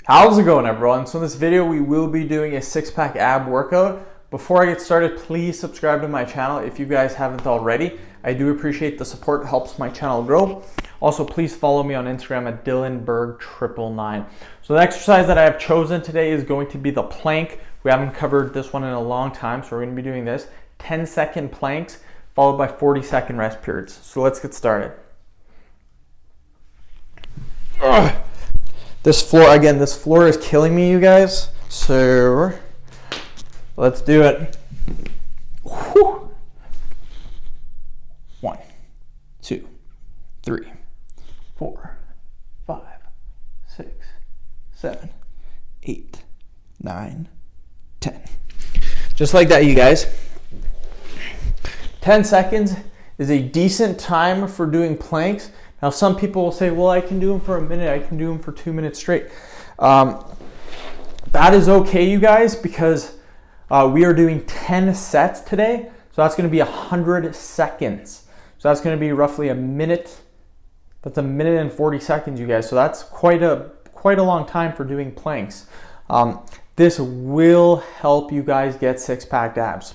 How's it going, everyone? So in this video we will be doing a six-pack ab workout. Before I get started, please subscribe to my channel if you guys haven't already. I do appreciate the support, it helps my channel grow. Also, please follow me on Instagram at DylanBerg999. So the exercise that I have chosen today is going to be the plank. We haven't covered this one in a long time, so we're going to be doing this 10-second planks followed by 40-second rest periods. So let's get started. This floor is killing me, you guys. So let's do it. Whew. 1, 2, 3, 4, 5, 6, 7, 8, 9, 10. Just like that, you guys. 10 seconds is a decent time for doing planks. Now, some people will say, well, I can do them for a minute, I can do them for 2 minutes straight. That is okay, you guys, because we are doing 10 sets today. So that's going to be 100 seconds. So that's going to be roughly a minute. That's a minute and 40 seconds, you guys. So that's quite a long time for doing planks. This will help you guys get six-pack abs.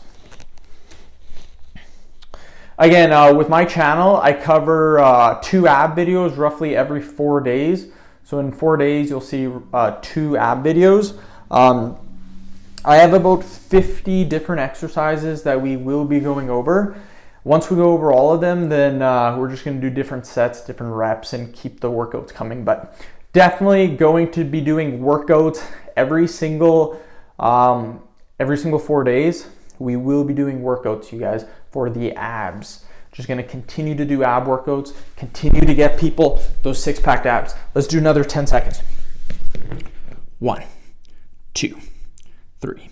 Again, with my channel, I cover 2 ab videos roughly every 4 days. So in 4 days, you'll see 2 ab videos. I have about 50 different exercises that we will be going over. Once we go over all of them, then we're just going to do different sets, different reps, and keep the workouts coming. But definitely going to be doing workouts every single 4 days. We will be doing workouts, you guys, for the abs. Just going to continue to do ab workouts, continue to get people those six-pack abs. Let's do another 10 seconds. 1, 2, 3,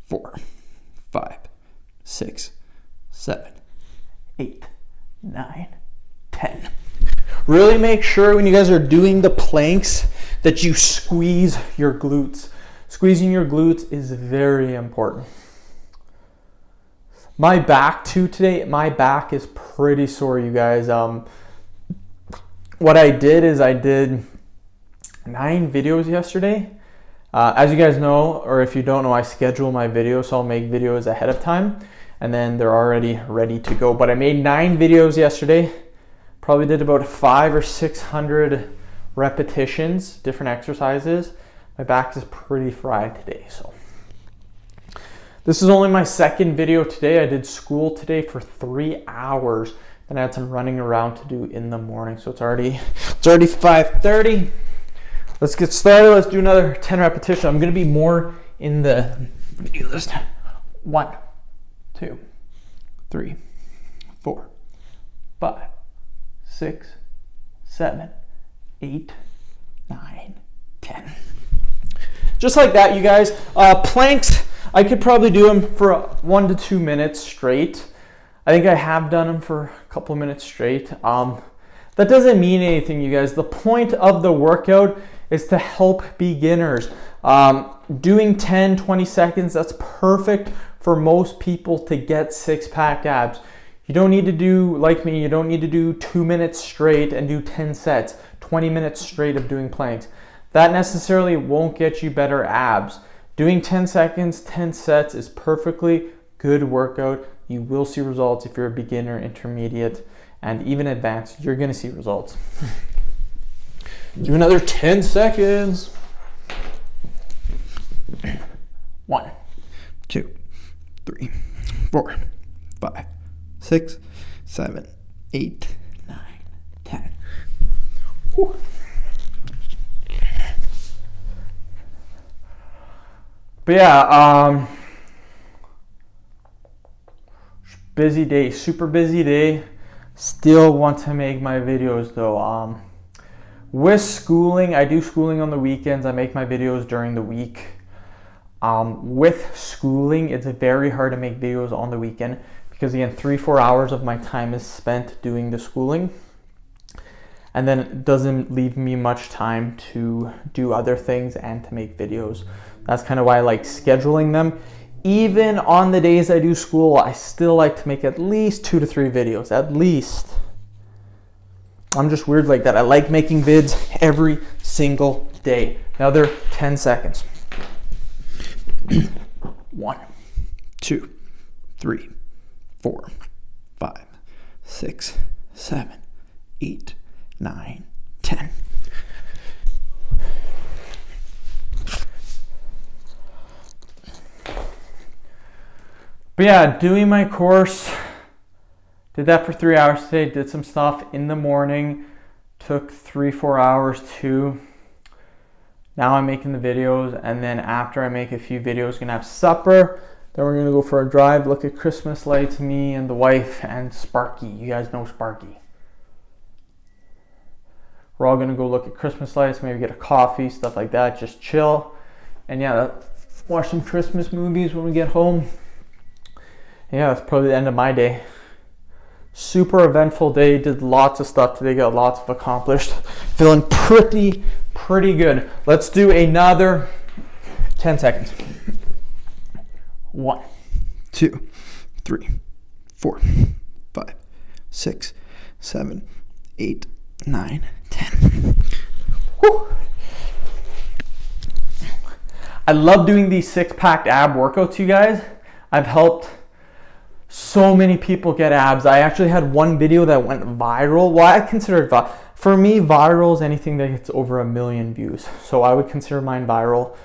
4, 5, 6, 7, 8, 9, 10. Really make sure when you guys are doing the planks that you squeeze your glutes. Squeezing your glutes is very important. My back too today, my back is pretty sore, you guys. What I did is I did 9 videos yesterday. As you guys know, or if you don't know, I schedule my videos, so I'll make videos ahead of time and then they're already ready to go. But I made 9 videos yesterday, probably did about 500 or 600 repetitions, different exercises. My back is pretty fried today, so. This is only my second video today. I did school today for 3 hours. Then I had some running around to do in the morning. So it's already 5:30. Let's get started. Let's do another 10 repetitions. I'm gonna be more in the video list. 1, 2, 3, 4, 5, 6, 7, 8, 9, 10. Just like that, you guys. Planks. I could probably do them for 1 to 2 minutes straight. I think I have done them for a couple minutes straight. That doesn't mean anything, you guys. The point of the workout is to help beginners. Doing 10, 20 seconds, that's perfect for most people to get six-pack abs. You don't need to do, like me, you don't need to do 2 minutes straight and do 10 sets, 20 minutes straight of doing planks. That necessarily won't get you better abs. Doing 10 seconds, 10 sets is perfectly good workout. You will see results if you're a beginner, intermediate, and even advanced. You're gonna see results. Do another 10 seconds. 1, 2, 3, 4, 5, 6, 7, 8, 9, 10. Whew. But yeah, busy day, super busy day. Still want to make my videos though. With schooling, I do schooling on the weekends. I make my videos during the week. With schooling, it's very hard to make videos on the weekend because again, 3-4 hours of my time is spent doing the schooling. And then it doesn't leave me much time to do other things and to make videos. That's kind of why I like scheduling them. Even on the days I do school, I still like to make at least 2 to 3 videos, at least. I'm just weird like that. I like making vids every single day. Another 10 seconds. 1, 2, 3, 4, 5, 6, 7, 8, 9, 10. But yeah, doing my course, did that for 3 hours today, did some stuff in the morning, took 3-4 hours too. Now I'm making the videos, and then after I make a few videos, gonna have supper. Then we're gonna go for a drive, look at Christmas lights, me and the wife and Sparky. You guys know Sparky. We're all gonna go look at Christmas lights, maybe get a coffee, stuff like that, just chill. And yeah, watch some Christmas movies when we get home. Yeah, that's probably the end of my day. Super eventful day, did lots of stuff today, got lots of accomplished. Feeling pretty good. Let's do another 10 seconds. 1, 2, 3, 4, 5, 6, 7, 8, 9, 10. Whew. I love doing these 6-pack ab workouts, you guys. I've helped so many people get abs. I actually had one video that went viral. Well, I consider it viral. For me, viral is anything that gets over 1 million views. So I would consider mine viral.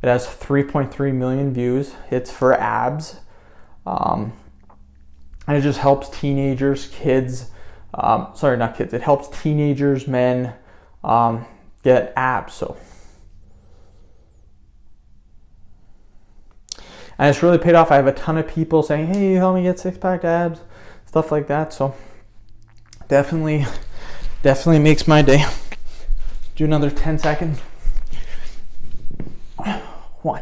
It has 3.3 million views. It's for abs. And it just helps teenagers, kids, sorry, not kids. It helps teenagers, men, get abs. So, and it's really paid off. I have a ton of people saying, hey, help me get 6-pack abs, stuff like that. So definitely makes my day. Do another 10 seconds. 1,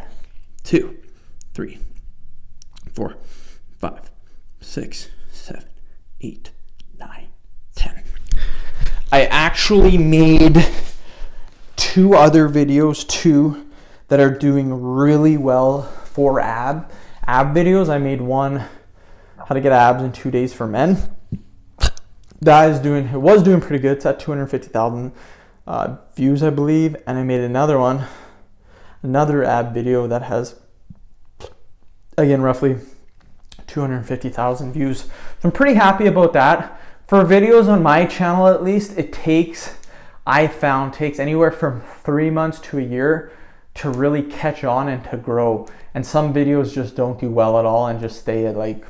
2, 3, 4, 5, 6, 7, 8, 9, 10. I actually made 2 other videos too that are doing really well for ab videos. I made one, how to get abs in 2 days for men. That is was doing pretty good. It's at 250,000 views, I believe. And I made another ab video that has, again, roughly 250,000 views. So I'm pretty happy about that. For videos on my channel, at least, I found takes anywhere from 3 months to a year to really catch on and to grow. And some videos just don't do well at all and just stay at like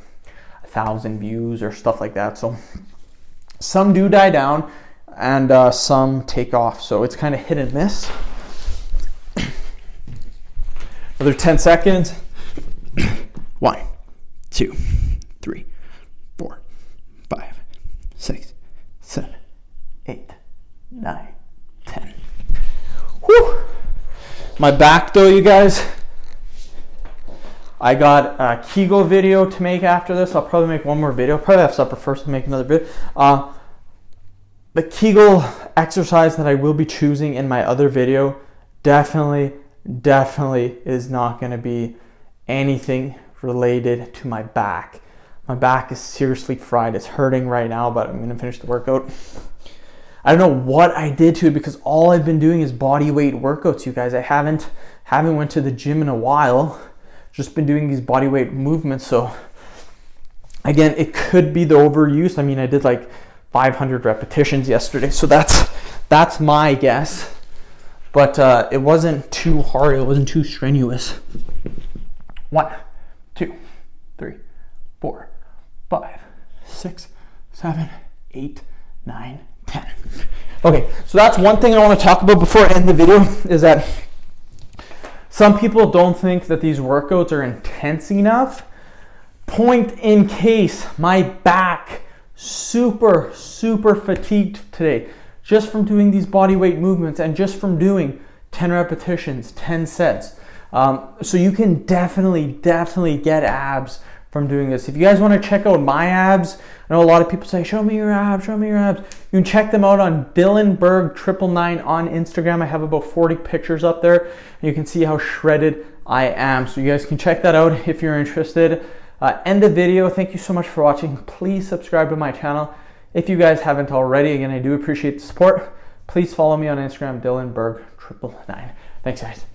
1,000 views or stuff like that. So some do die down and some take off. So it's kind of hit and miss. Another 10 seconds. 1, 2, 3, 4, 5, 6, 7, 8, 9, 10. Whew. My back though, you guys, I got a Kegel video to make after this. I'll probably make one more video. Probably have supper first and make another video. The Kegel exercise that I will be choosing in my other video definitely is not going to be anything related to my back. My back is seriously fried. It's hurting right now, but I'm going to finish the workout. I don't know what I did to it because all I've been doing is body weight workouts, you guys. I haven't went to the gym in a while. Just been doing these body weight movements. So again, it could be the overuse. I mean, I did like 500 repetitions yesterday, so that's my guess. But it wasn't too hard. It wasn't too strenuous. 1, 2, 3, 4, 5, 6, 7, 8, 9, 10. Okay, so that's one thing I want to talk about before I end the video is that some people don't think that these workouts are intense enough. Point in case, my back super fatigued today just from doing these body weight movements and just from doing 10 repetitions, 10 sets. So you can definitely get abs from doing this. If you guys want to check out my abs, I know a lot of people say, show me your abs. You can check them out on DylanBerg999 on Instagram. I have about 40 pictures up there. And you can see how shredded I am. So you guys can check that out if you're interested. End the video. Thank you so much for watching. Please subscribe to my channel if you guys haven't already. Again, I do appreciate the support. Please follow me on Instagram, Dylan Berg 999. Thanks, guys.